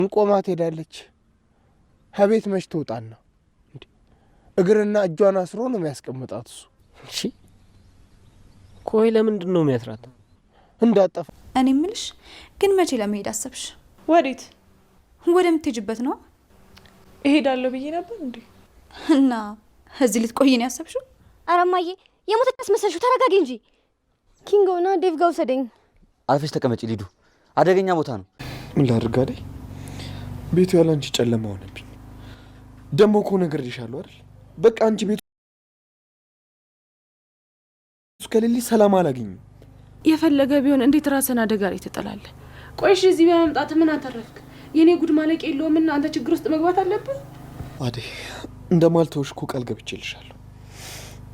እንቆማት ሄዳለች። ከቤት መች ትወጣና እግርና እጇን አስሮ ነው የሚያስቀምጣት እሱ። እሺ ቆይ ለምንድን ነው የሚያስራት? እንዳጠፋ። እኔ ምልሽ ግን መቼ ለመሄድ አሰብሽ? ወዴት? ወደምትሄጂበት ነው። እሄዳለሁ ብዬ ነበር እንዴ? እና እዚህ ልትቆይ ነው ያሰብሽው? ኧረ እማዬ የሞተች አስመሰልሽው። ተረጋጊ እንጂ። ኪንጎና ዴቭ ጋር ውሰደኝ። አርፈሽ ተቀመጪ ሊዱ፣ አደገኛ ቦታ ነው። ምን ላድርግ አይደል? ቤቱ ያለ አንቺ ጨለማ ሆነብኝ። ደግሞ እኮ ነግሬሻለሁ አይደል? በቃ አንቺ ቤቱ ከሌለሽ ሰላም አላገኝም። የፈለገ ቢሆን እንዴት ራስን አደጋ ላይ ትጥላለህ? ቆይሽ እዚህ በመምጣት ምን አተረፍክ? የኔ ጉድ ማለቅ የለውምና አንተ ችግር ውስጥ መግባት አለብህ። አደይ እንደማልተውሽ እኮ ቃል ገብቼልሻለሁ።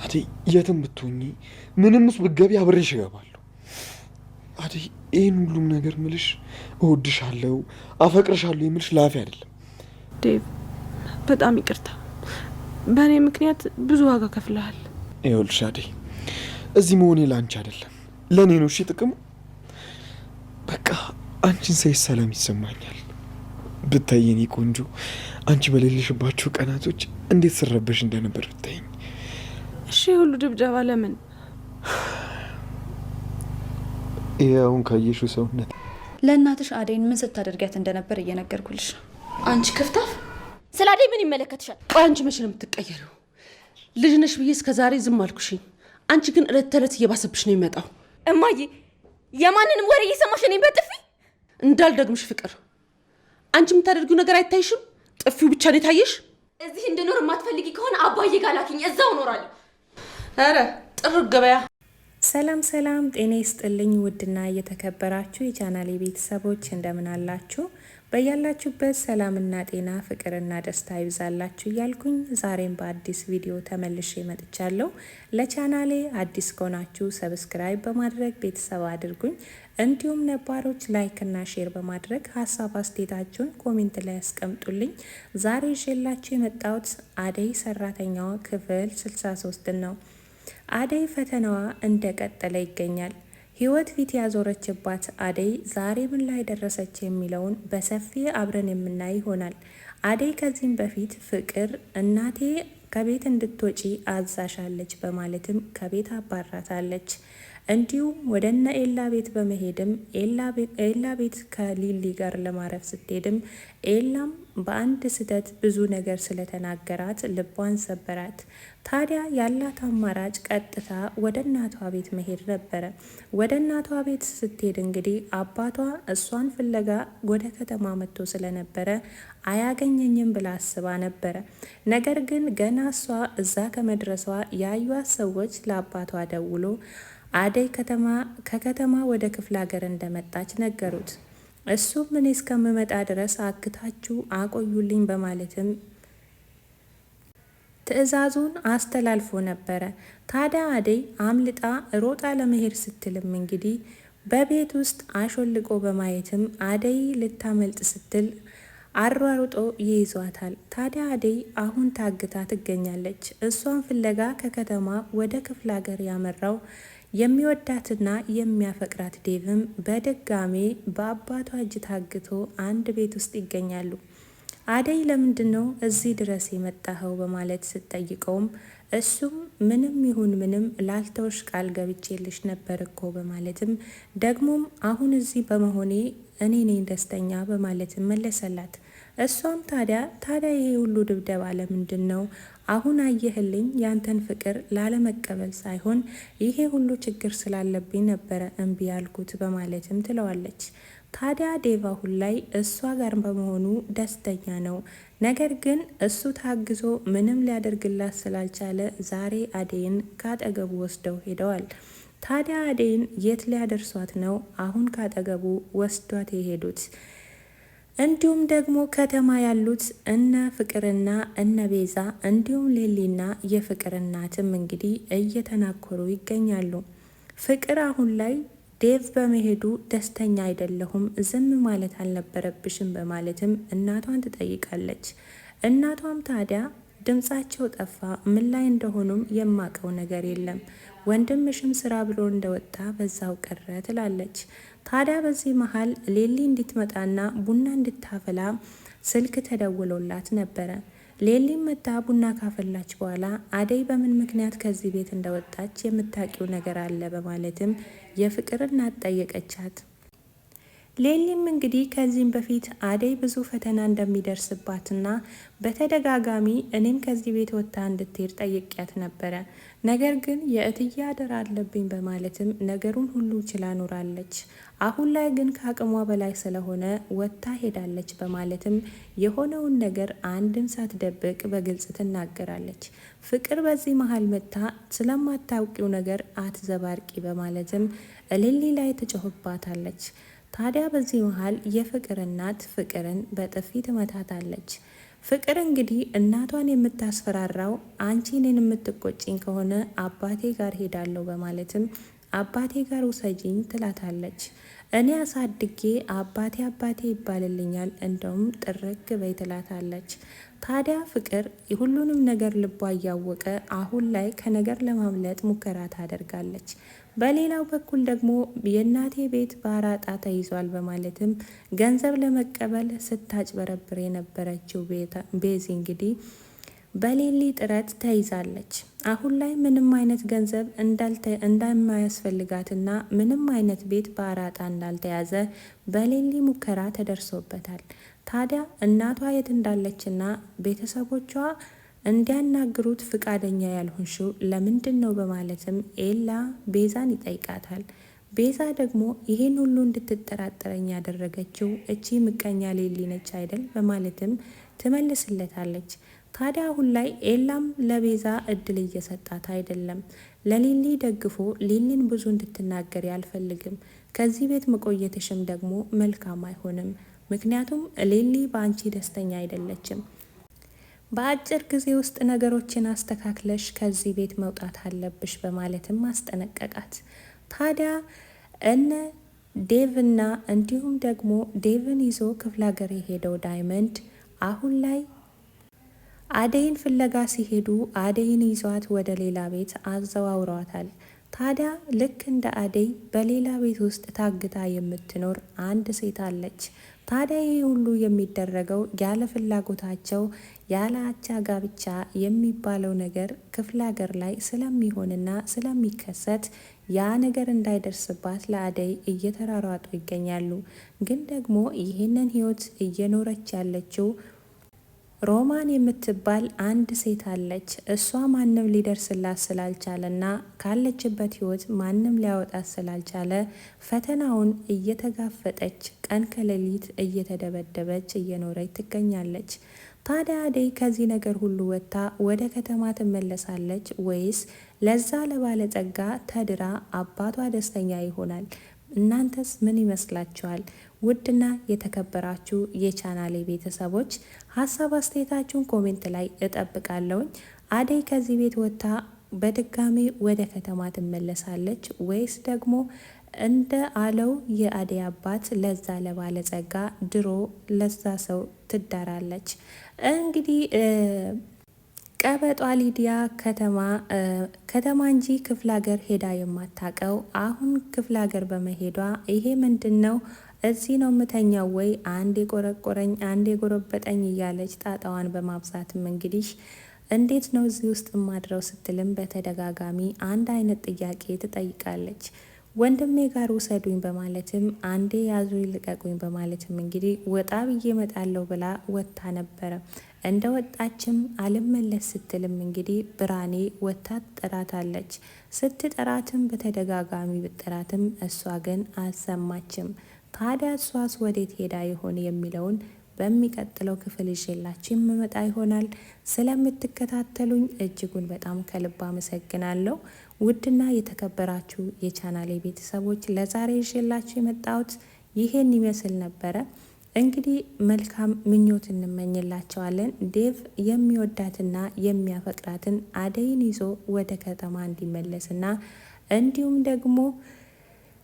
አደይ የትም ብትሆኚ ምንም ውስጥ ብትገቢ አብሬሽ እገባለሁ። አደይ ይህን ሁሉም ነገር ምልሽ እወድሻለሁ፣ አፈቅርሻለሁ የምልሽ ላፊ አይደለም። ዴቭ በጣም ይቅርታ፣ በእኔ ምክንያት ብዙ ዋጋ ከፍለሃል። ይኸውልሽ አደይ እዚህ መሆኔ ለአንቺ አይደለም ለእኔ ነው። እሺ ጥቅሙ በቃ አንቺን ሳይ ሰላም ይሰማኛል። ብታይ የኔ ቆንጆ አንቺ በሌለሽባቸው ቀናቶች እንዴት ስረበሽ እንደነበር ብታይኝ። እሺ ሁሉ ድብደባ ለምን? ይሄ አሁን ካየሽው ሰውነት ለእናትሽ አደይን ምን ስታደርጊያት እንደነበር እየነገርኩልሽ። አንቺ ክፍታፍ፣ ስለ አደይ ምን ይመለከትሻል? ቆይ አንቺ መቼ ነው የምትቀየረው? ልጅ ነሽ ብዬ እስከ ዛሬ ዝም አልኩሽኝ። አንቺ ግን እለት ተዕለት እየባሰብሽ ነው የሚመጣው። እማዬ የማንንም ወሬ እየሰማሽ ነኝ። በጥፊ እንዳልደግምሽ ፍቅር፣ አንቺ የምታደርጊው ነገር አይታይሽም? ጥፊው ብቻ ነው የታየሽ። እዚህ እንድኖር የማትፈልጊ ከሆነ አባዬ ጋር ላኪኝ፣ እዛው እኖራለሁ። ኧረ ጥር ገበያ። ሰላም ሰላም፣ ጤና ይስጥልኝ ውድና እየተከበራችሁ የቻናሌ ቤተሰቦች እንደምን አላችሁ? በያላችሁበት ሰላምና ጤና ፍቅርና ደስታ ይብዛላችሁ እያልኩኝ ዛሬም በአዲስ ቪዲዮ ተመልሼ መጥቻለሁ። ለቻናሌ አዲስ ከሆናችሁ ሰብስክራይብ በማድረግ ቤተሰብ አድርጉኝ። እንዲሁም ነባሮች ላይክና ሼር በማድረግ ሀሳብ አስተያየታችሁን ኮሜንት ላይ ያስቀምጡልኝ። ዛሬ ይዤላችሁ የመጣሁት አደይ ሰራተኛዋ ክፍል 63 ነው። አደይ ፈተናዋ እንደቀጠለ ይገኛል። ህይወት ፊት ያዞረችባት አደይ ዛሬ ምን ላይ ደረሰች የሚለውን በሰፊ አብረን የምናይ ይሆናል። አደይ ከዚህም በፊት ፍቅር እናቴ ከቤት እንድትወጪ አዛሻለች በማለትም ከቤት አባራታለች። እንዲሁም ወደ እነ ኤላ ቤት በመሄድም ኤላ ቤት ከሊሊ ጋር ለማረፍ ስትሄድም ኤላም በአንድ ስህተት ብዙ ነገር ስለተናገራት ልቧን ሰበራት። ታዲያ ያላት አማራጭ ቀጥታ ወደ እናቷ ቤት መሄድ ነበረ። ወደ እናቷ ቤት ስትሄድ እንግዲህ አባቷ እሷን ፍለጋ ወደ ከተማ መጥቶ ስለነበረ አያገኘኝም ብላ አስባ ነበረ። ነገር ግን ገና እሷ እዛ ከመድረሷ ያዩት ሰዎች ለአባቷ ደውሎ አደይ ከከተማ ወደ ክፍለ ሀገር እንደመጣች ነገሩት። እሱም ምን እስከምመጣ ድረስ አግታችሁ አቆዩልኝ በማለትም ትዕዛዙን አስተላልፎ ነበረ። ታዲያ አደይ አምልጣ ሮጣ ለመሄድ ስትልም እንግዲህ በቤት ውስጥ አሾልቆ በማየትም አደይ ልታመልጥ ስትል አሯሩጦ ይይዟታል። ታዲያ አደይ አሁን ታግታ ትገኛለች። እሷን ፍለጋ ከከተማ ወደ ክፍለ ሀገር ያመራው የሚወዳትና የሚያፈቅራት ዴቭም በድጋሜ በአባቷ እጅ ታግቶ አንድ ቤት ውስጥ ይገኛሉ። አደይ ለምንድን ነው እዚህ ድረስ የመጣኸው በማለት ስትጠይቀውም እሱም ምንም ይሁን ምንም ላልተውሽ ቃል ገብቼልሽ ነበር እኮ በማለትም ደግሞም አሁን እዚህ በመሆኔ እኔ ነኝ ደስተኛ በማለትም መለሰላት። እሷም ታዲያ ይሄ ሁሉ ድብደባ ለምንድን ነው? አሁን አየህልኝ ያንተን ፍቅር ላለመቀበል ሳይሆን ይሄ ሁሉ ችግር ስላለብኝ ነበረ እምቢ ያልኩት በማለትም ትለዋለች። ታዲያ ዴቭ አሁን ላይ እሷ ጋር በመሆኑ ደስተኛ ነው። ነገር ግን እሱ ታግዞ ምንም ሊያደርግላት ስላልቻለ ዛሬ አደይን ካጠገቡ ወስደው ሄደዋል። ታዲያ አደይን የት ሊያደርሷት ነው አሁን ካጠገቡ ወስዷት የሄዱት? እንዲሁም ደግሞ ከተማ ያሉት እነ ፍቅርና እነ ቤዛ እንዲሁም ሌሊና የፍቅር እናትም እንግዲህ እየተናኮሩ ይገኛሉ። ፍቅር አሁን ላይ ዴቭ በመሄዱ ደስተኛ አይደለሁም፣ ዝም ማለት አልነበረብሽም በማለትም እናቷን ትጠይቃለች። እናቷም ታዲያ ድምጻቸው ጠፋ። ምን ላይ እንደሆኑም የማቀው ነገር የለም። ወንድምሽም ስራ ብሎ እንደወጣ በዛው ቀረ ትላለች። ታዲያ በዚህ መሀል ሌሊ እንድትመጣና ቡና እንድታፈላ ስልክ ተደውሎላት ነበረ። ሌሊም መታ ቡና ካፈላች በኋላ አደይ በምን ምክንያት ከዚህ ቤት እንደወጣች የምታውቂው ነገር አለ በማለትም የፍቅር እናት ጠየቀቻት። ሌሊም እንግዲህ ከዚህም በፊት አደይ ብዙ ፈተና እንደሚደርስባትና በተደጋጋሚ እኔም ከዚህ ቤት ወጥታ እንድትሄድ ጠይቂያት ነበረ። ነገር ግን የእትዬ አደራ አለብኝ በማለትም ነገሩን ሁሉ ችላ ኖራለች። አሁን ላይ ግን ከአቅሟ በላይ ስለሆነ ወጥታ ሄዳለች በማለትም የሆነውን ነገር አንድም ሳትደብቅ በግልጽ ትናገራለች። ፍቅር በዚህ መሀል መታ ስለማታውቂው ነገር አትዘባርቂ በማለትም ሌሊ ላይ ትጮህባታለች። ታዲያ በዚህ መሀል የፍቅር እናት ፍቅርን በጥፊ ትመታታለች። ፍቅር እንግዲህ እናቷን የምታስፈራራው አንቺ እኔን የምትቆጭኝ ከሆነ አባቴ ጋር ሄዳለሁ በማለትም አባቴ ጋር ውሰጂኝ ትላታለች። እኔ አሳድጌ አባቴ አባቴ ይባልልኛል እንደውም ጥርግ በይ ትላታለች። ታዲያ ፍቅር ሁሉንም ነገር ልቧ እያወቀ አሁን ላይ ከነገር ለማምለጥ ሙከራ ታደርጋለች። በሌላው በኩል ደግሞ የእናቴ ቤት በአራጣ ተይዟል በማለትም ገንዘብ ለመቀበል ስታጭበረብር የነበረችው ቤዚ እንግዲህ በሌሊ ጥረት ተይዛለች። አሁን ላይ ምንም አይነት ገንዘብ እንደማያስፈልጋትና ምንም አይነት ቤት በአራጣ እንዳልተያዘ በሌሊ ሙከራ ተደርሶበታል። ታዲያ እናቷ የት እንዳለችና ቤተሰቦቿ እንዲያናግሩት ፍቃደኛ ያልሆንሽው ለምንድን ነው በማለትም ኤላ ቤዛን ይጠይቃታል። ቤዛ ደግሞ ይሄን ሁሉ እንድትጠራጠረኝ ያደረገችው እቺ ምቀኛ ሌሊ ነች አይደል በማለትም ትመልስለታለች። ታዲያ አሁን ላይ ኤላም ለቤዛ እድል እየሰጣት አይደለም። ለሊሊ ደግፎ ሊሊን ብዙ እንድትናገር አልፈልግም፣ ከዚህ ቤት መቆየትሽም ደግሞ መልካም አይሆንም፣ ምክንያቱም ሊሊ በአንቺ ደስተኛ አይደለችም። በአጭር ጊዜ ውስጥ ነገሮችን አስተካክለሽ ከዚህ ቤት መውጣት አለብሽ በማለትም አስጠነቀቃት። ታዲያ እነ ዴቭና እንዲሁም ደግሞ ዴቭን ይዞ ክፍለ ሀገር የሄደው ዳይመንድ አሁን ላይ አደይን ፍለጋ ሲሄዱ አደይን ይዟት ወደ ሌላ ቤት አዘዋውረዋታል። ታዲያ ልክ እንደ አደይ በሌላ ቤት ውስጥ ታግታ የምትኖር አንድ ሴት አለች። ታዲያ ይህ ሁሉ የሚደረገው ያለ ፍላጎታቸው ያለ አቻ ጋብቻ የሚባለው ነገር ክፍለ ሀገር ላይ ስለሚሆንና ስለሚከሰት ያ ነገር እንዳይደርስባት ለአደይ እየተራሯጡ ይገኛሉ። ግን ደግሞ ይህንን ህይወት እየኖረች ያለችው ሮማን የምትባል አንድ ሴት አለች። እሷ ማንም ሊደርስላት ስላልቻለና ካለችበት ህይወት ማንም ሊያወጣት ስላልቻለ ፈተናውን እየተጋፈጠች ቀን ከሌሊት እየተደበደበች እየኖረች ትገኛለች። ታዲያ አደይ ከዚህ ነገር ሁሉ ወጥታ ወደ ከተማ ትመለሳለች ወይስ ለዛ ለባለጸጋ ተድራ አባቷ ደስተኛ ይሆናል? እናንተስ ምን ይመስላችኋል? ውድና የተከበራችሁ የቻናሌ ቤተሰቦች ሀሳብ አስተያየታችሁን ኮሜንት ላይ እጠብቃለሁኝ። አደይ ከዚህ ቤት ወጥታ በድጋሚ ወደ ከተማ ትመለሳለች ወይስ ደግሞ እንደ አለው የአደይ አባት ለዛ ለባለጸጋ ድሮ ለዛ ሰው ትዳራለች? እንግዲህ ቀበጧ ሊዲያ ከተማ እንጂ ክፍለ ሀገር ሄዳ የማታቀው አሁን ክፍለ ሀገር በመሄዷ ይሄ ምንድን ነው እዚህ ነው ምተኛው ወይ አንድ የቆረቆረኝ አንድ የጎረበጠኝ እያለች ጣጣዋን በማብዛትም እንግዲህ እንዴት ነው እዚህ ውስጥ ማድረው ስትልም በተደጋጋሚ አንድ አይነት ጥያቄ ትጠይቃለች። ወንድሜ ጋር ውሰዱኝ በማለትም አንዴ ያዙኝ ልቀቁኝ በማለትም እንግዲህ ወጣ ብዬ እመጣለሁ ብላ ወጥታ ነበረ። እንደ ወጣችም አልመለስ ስትልም እንግዲህ ብርሃኔ ወጥታ ትጠራታለች። ስትጠራትም በተደጋጋሚ ብጠራትም እሷ ግን አልሰማችም። ታዲያ እሷስ ወዴት ሄዳ ይሆን የሚለውን በሚቀጥለው ክፍል ይዤላችሁ የምመጣ ይሆናል። ስለምትከታተሉኝ እጅጉን በጣም ከልብ አመሰግናለሁ። ውድና የተከበራችሁ የቻናሌ ቤተሰቦች ለዛሬ ይዤላችሁ የመጣሁት ይሄን ይመስል ነበረ። እንግዲህ መልካም ምኞት እንመኝላቸዋለን። ዴቭ የሚወዳትና የሚያፈቅራትን አደይን ይዞ ወደ ከተማ እንዲመለስና እንዲሁም ደግሞ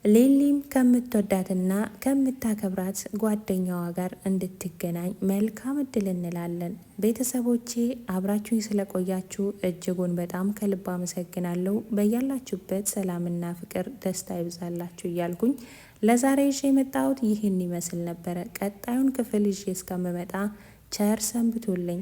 ሊሊም ከምትወዳትና ከምታከብራት ጓደኛዋ ጋር እንድትገናኝ መልካም እድል እንላለን። ቤተሰቦቼ አብራችሁኝ ስለቆያችሁ እጅጉን በጣም ከልብ አመሰግናለሁ። በያላችሁበት ሰላምና ፍቅር ደስታ ይብዛላችሁ እያልኩኝ ለዛሬ ይዤ የመጣሁት ይህን ይመስል ነበረ። ቀጣዩን ክፍል ይዤ እስከምመጣ ቸር ሰንብቱልኝ።